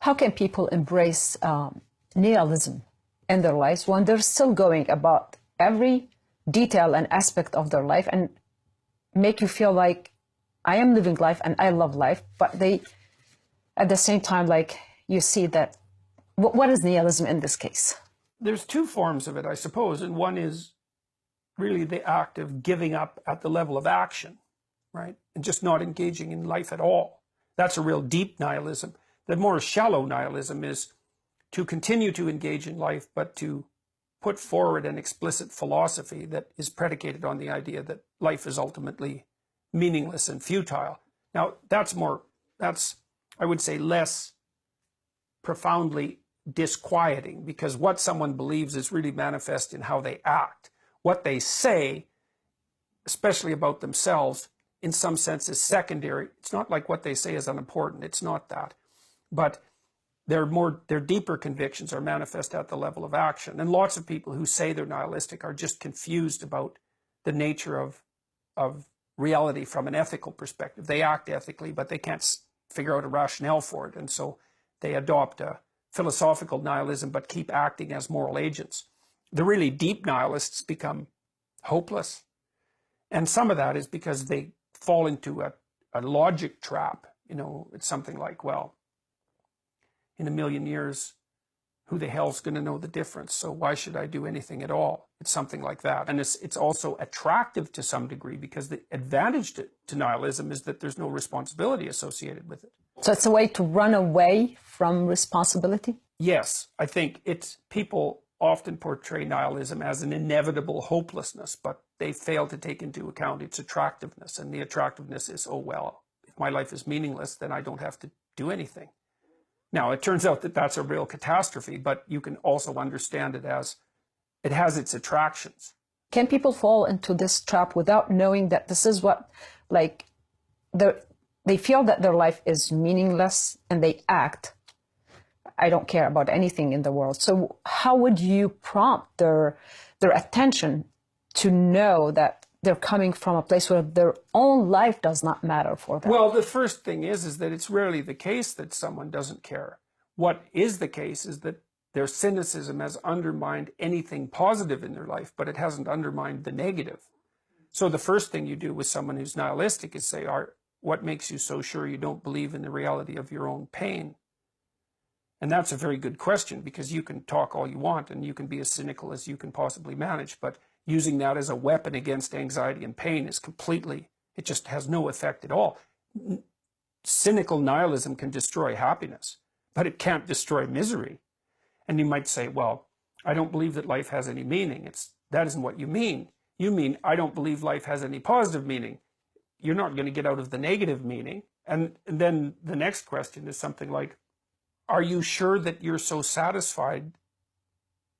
how can people embrace nihilism in their lives when they're still going about every detail and aspect of their life and make you feel like I am living life and I love life, but they, at the same time, like you see that, what is nihilism in this case? There's two forms of it, I suppose, and one is really the act of giving up at the level of action, right? And just not engaging in life at all. That's a real deep nihilism. The more shallow nihilism is to continue to engage in life, but to put forward an explicit philosophy that is predicated on the idea that life is ultimately meaningless and futile. Now, that's, I would say, less profoundly disquieting, because what someone believes is really manifest in how they act. What they say, especially about themselves, in some sense is secondary. It's not like what they say is unimportant. It's not that. But their deeper convictions are manifest at the level of action. And lots of people who say they're nihilistic are just confused about the nature of reality from an ethical perspective. They act ethically, but they can't figure out a rationale for it. And so they adopt a philosophical nihilism, but keep acting as moral agents. The really deep nihilists become hopeless. And some of that is because they fall into a logic trap. You know, it's something like, well, in a million years, who the hell's going to know the difference? So why should I do anything at all? It's something like that. And it's also attractive to some degree, because the advantage to nihilism is that there's no responsibility associated with it. So it's a way to run away from responsibility? Yes, I think people often portray nihilism as an inevitable hopelessness, but they fail to take into account its attractiveness. And the attractiveness is, oh, well, if my life is meaningless, then I don't have to do anything. Now, it turns out that that's a real catastrophe, but you can also understand it as it has its attractions. Can people fall into this trap without knowing that this is what, like, they feel that their life is meaningless and they act, I don't care about anything in the world. So how would you prompt their attention to know that they're coming from a place where their own life does not matter for them? Well, the first thing is that it's rarely the case that someone doesn't care. What is the case is that their cynicism has undermined anything positive in their life, but it hasn't undermined the negative. So the first thing you do with someone who's nihilistic is say, what makes you so sure you don't believe in the reality of your own pain? And that's a very good question, because you can talk all you want and you can be as cynical as you can possibly manage, but using that as a weapon against anxiety and pain is it just has no effect at all. Cynical nihilism can destroy happiness, but it can't destroy misery. And you might say, well, I don't believe that life has any meaning. That isn't what you mean. You mean, I don't believe life has any positive meaning. You're not going to get out of the negative meaning. And then the next question is something like, are you sure that you're so satisfied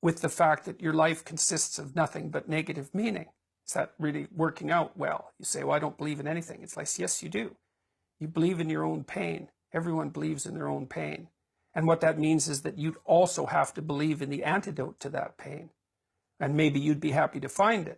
with the fact that your life consists of nothing but negative meaning? Is that really working out well? You say, well, I don't believe in anything. It's like, yes, you do. You believe in your own pain. Everyone believes in their own pain. And what that means is that you'd also have to believe in the antidote to that pain. And maybe you'd be happy to find it.